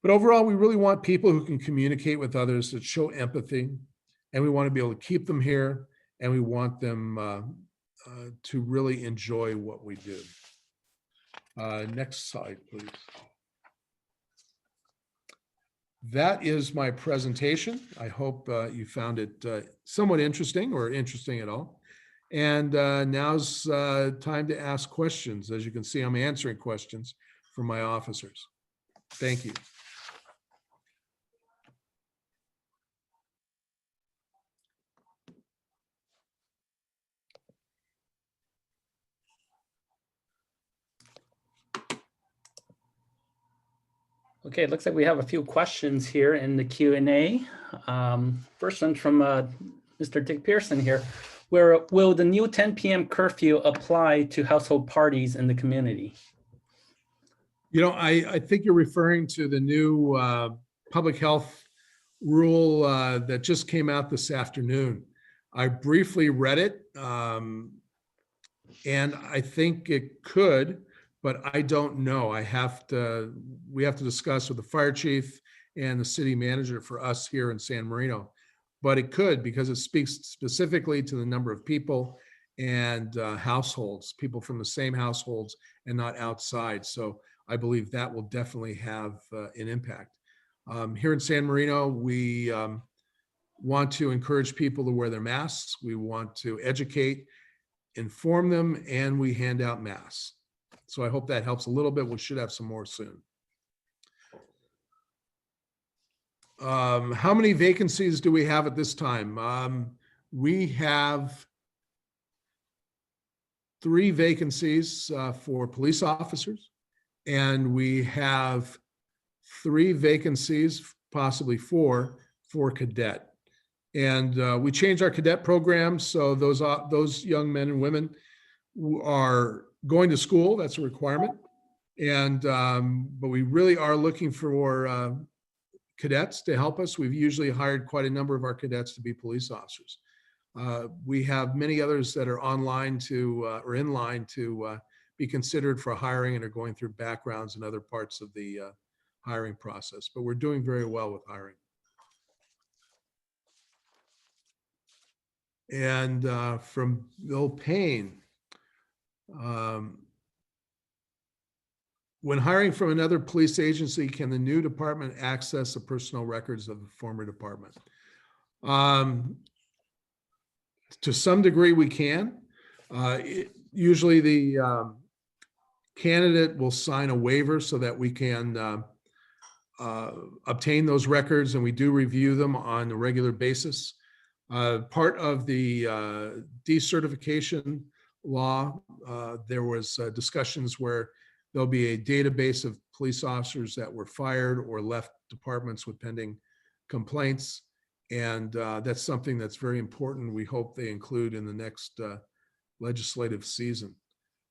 But overall, we really want people who can communicate with others, that show empathy, and we want to be able to keep them here, and we want them to really enjoy what we do. Next slide, please. That is my presentation. I hope you found it somewhat interesting or interesting at all. And now's time to ask questions. As you can see, I'm answering questions from my officers. Thank you. Okay, it looks like we have a few questions here in the Q&A. First one from Mr. Dick Pearson here. Where will the new 10 p.m. curfew apply to household parties in the community? You know, I think you're referring to the new public health rule that just came out this afternoon. I briefly read it, and I think it could, but I don't know. We have to discuss with the fire chief and the city manager for us here in San Marino. But it could, because it speaks specifically to the number of people and households, people from the same households and not outside. So I believe that will definitely have an impact. Here in San Marino, we want to encourage people to wear their masks. We want to educate, inform them, and we hand out masks. So I hope that helps a little bit. We should have some more soon. How many vacancies do we have at this time? We have 3 vacancies for police officers, and we have 3 vacancies, possibly 4, for cadet. And we changed our cadet program, so those young men and women who are going to school, that's a requirement. And but we really are looking for cadets to help us. We've usually hired quite a number of our cadets to be police officers. We have many others that are online or in line to be considered for hiring and are going through backgrounds and other parts of the hiring process. But we're doing very well with hiring. And from Bill Payne, when hiring from another police agency, can the new department access the personnel records of the former department? To some degree, we can. Usually the candidate will sign a waiver so that we can obtain those records, and we do review them on a regular basis. Part of the decertification law, there was discussions where there'll be a database of police officers that were fired or left departments with pending complaints. And that's something that's very important. We hope they include in the next legislative season.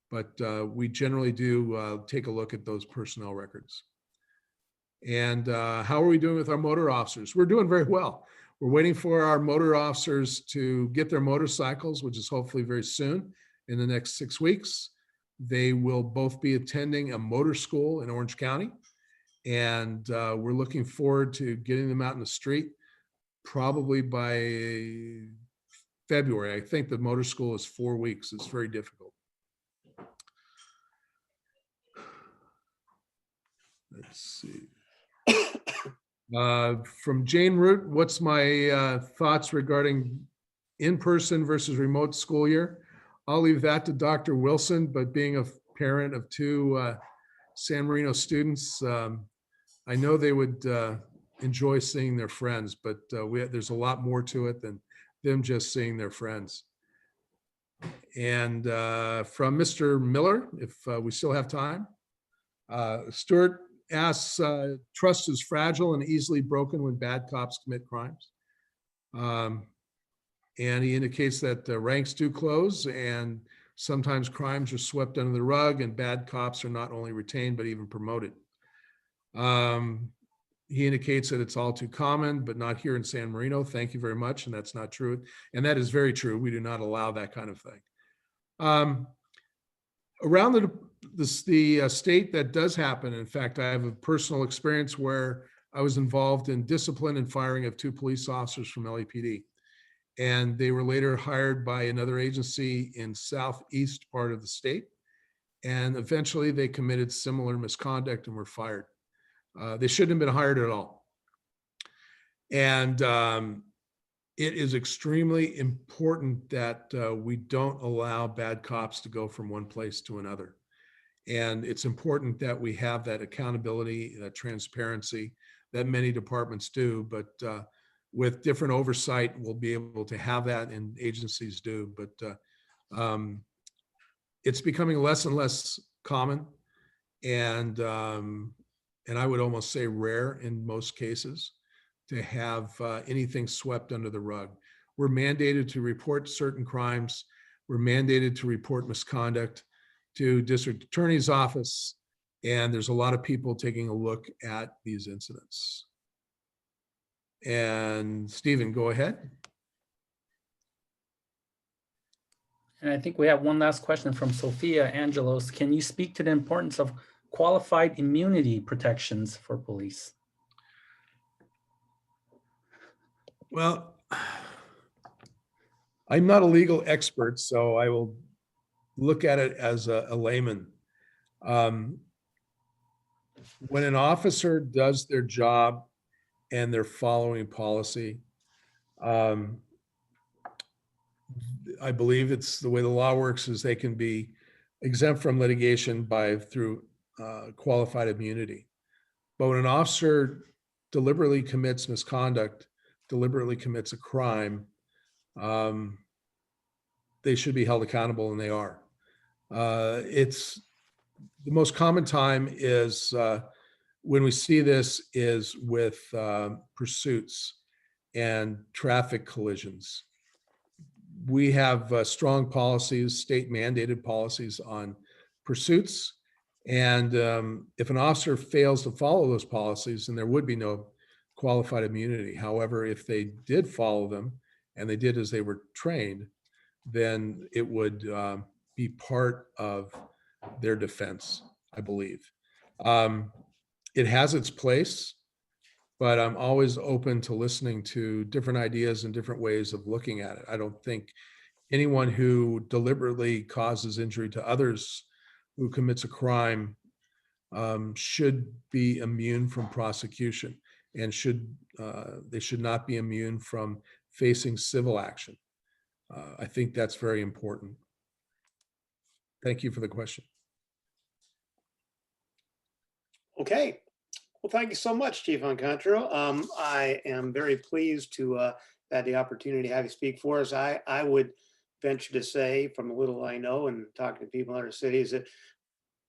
But we generally do take a look at those personnel records. And how are we doing with our motor officers? We're doing very well. We're waiting for our motor officers to get their motorcycles, which is hopefully very soon. in the next 6 weeks. They will both be attending a motor school in Orange County. And we're looking forward to getting them out in the street probably by February. I think the motor school is 4 weeks. It's very difficult. Let's see. From Jane Root, what's my thoughts regarding in-person versus remote school year? I'll leave that to Dr. Wilson, but being a parent of 2 San Marino students, I know they would enjoy seeing their friends, but there's a lot more to it than them just seeing their friends. And from Mr. Miller, if we still have time, Stuart asks, trust is fragile and easily broken when bad cops commit crimes. And he indicates that ranks do close and sometimes crimes are swept under the rug and bad cops are not only retained, but even promoted. He indicates that it's all too common, but not here in San Marino. Thank you very much. And that's not true. And that is very true. We do not allow that kind of thing. Around the state, that does happen. In fact, I have a personal experience where I was involved in discipline and firing of 2 police officers from LAPD. And they were later hired by another agency in southeast part of the state. And eventually they committed similar misconduct and were fired. They shouldn't have been hired at all. And it is extremely important that we don't allow bad cops to go from one place to another. And it's important that we have that accountability, that transparency that many departments do, but with different oversight, we'll be able to have that, and agencies do. But it's becoming less and less common, and I would almost say rare in most cases to have anything swept under the rug. We're mandated to report certain crimes. We're mandated to report misconduct to district attorney's office, and there's a lot of people taking a look at these incidents. And Stephen, go ahead. And I think we have one last question from Sophia Angelos. Can you speak to the importance of qualified immunity protections for police? Well, I'm not a legal expert, so I will look at it as a layman. When an officer does their job and they're following policy, I believe it's the way the law works is they can be exempt from litigation through qualified immunity. But when an officer deliberately commits misconduct, deliberately commits a crime, they should be held accountable, and they are. It's the most common time is when we see this is with pursuits and traffic collisions. We have strong policies, state mandated policies on pursuits. And if an officer fails to follow those policies, then there would be no qualified immunity. However, if they did follow them and they did as they were trained, then it would be part of their defense, I believe. It has its place, but I'm always open to listening to different ideas and different ways of looking at it. I don't think anyone who deliberately causes injury to others who commits a crime should be immune from prosecution, and they should not be immune from facing civil action. I think that's very important. Thank you for the question. Okay. Well, thank you so much, Chief Incontro. I am very pleased to have the opportunity to have you speak for us. I would venture to say, from a little I know and talking to people in other cities, that,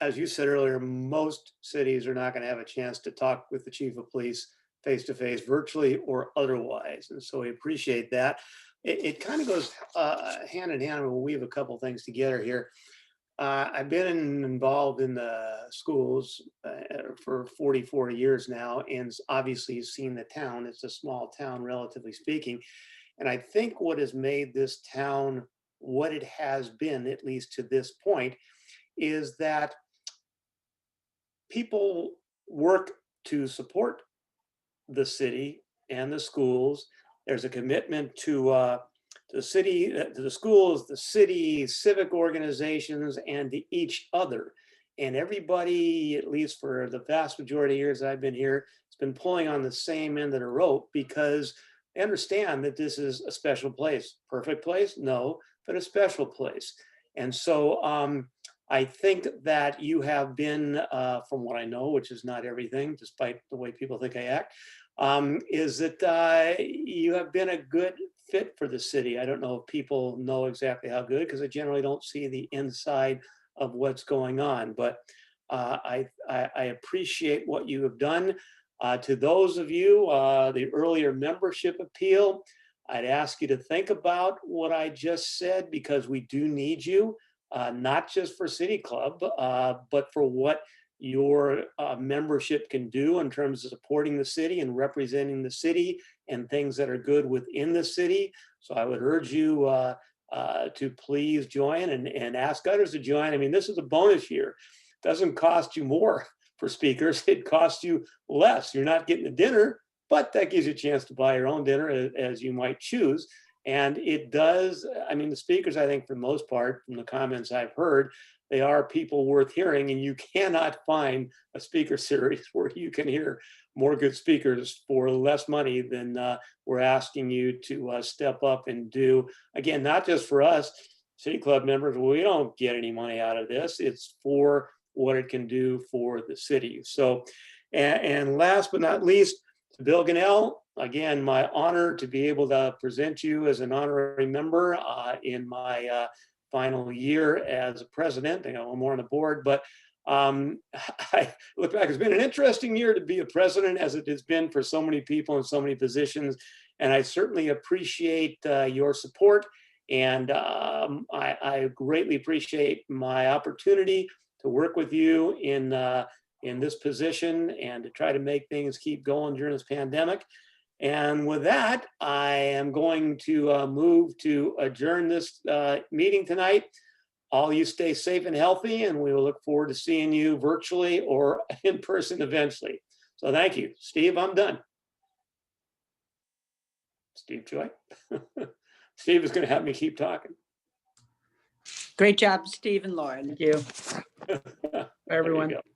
as you said earlier, most cities are not going to have a chance to talk with the chief of police face to face, virtually or otherwise. And so we appreciate that. It kind of goes hand in hand. When we have a couple things together here. I've been involved in the schools for 44 years now, and obviously you've seen the town. It's a small town, relatively speaking. And I think what has made this town what it has been, at least to this point, is that people work to support the city and the schools. There's a commitment to the city, to the schools, the city, civic organizations, and to each other. And everybody, at least for the vast majority of years I've been here, has been pulling on the same end of the rope because they understand that this is a special place. Perfect place? No, but a special place. And so I think that you have been, from what I know, which is not everything, despite the way people think I act, is that you have been a good fit for the city. I don't know if people know exactly how good, because I generally don't see the inside of what's going on, but I appreciate what you have done. To those of you, the earlier membership appeal, I'd ask you to think about what I just said, because we do need you, not just for City Club, but for what your membership can do in terms of supporting the city and representing the city and things that are good within the city. So I would urge you to please join and ask others to join. I mean, this is a bonus year. It doesn't cost you more for speakers. It costs you less. You're not getting a dinner, but that gives you a chance to buy your own dinner as you might choose. And it does, I mean, the speakers, I think for the most part, from the comments I've heard, they are people worth hearing, and you cannot find a speaker series where you can hear more good speakers for less money than we're asking you to step up and do. Again, not just for us, City Club members, we don't get any money out of this. It's for what it can do for the city. So, and last but not least, to Bill Gannell, again, my honor to be able to present you as an honorary member in my final year as a president. I got one more on the board, but I look back, it's been an interesting year to be a president, as it has been for so many people in so many positions. And I certainly appreciate your support. And I greatly appreciate my opportunity to work with you in this position and to try to make things keep going during this pandemic. And with that, I am going to move to adjourn this meeting tonight. All you stay safe and healthy, and we will look forward to seeing you virtually or in person eventually. So thank you. Steve, I'm done. Steve Choi. Steve is going to have me keep talking. Great job, Steve and Lauren. Thank you. Bye, everyone. There you go.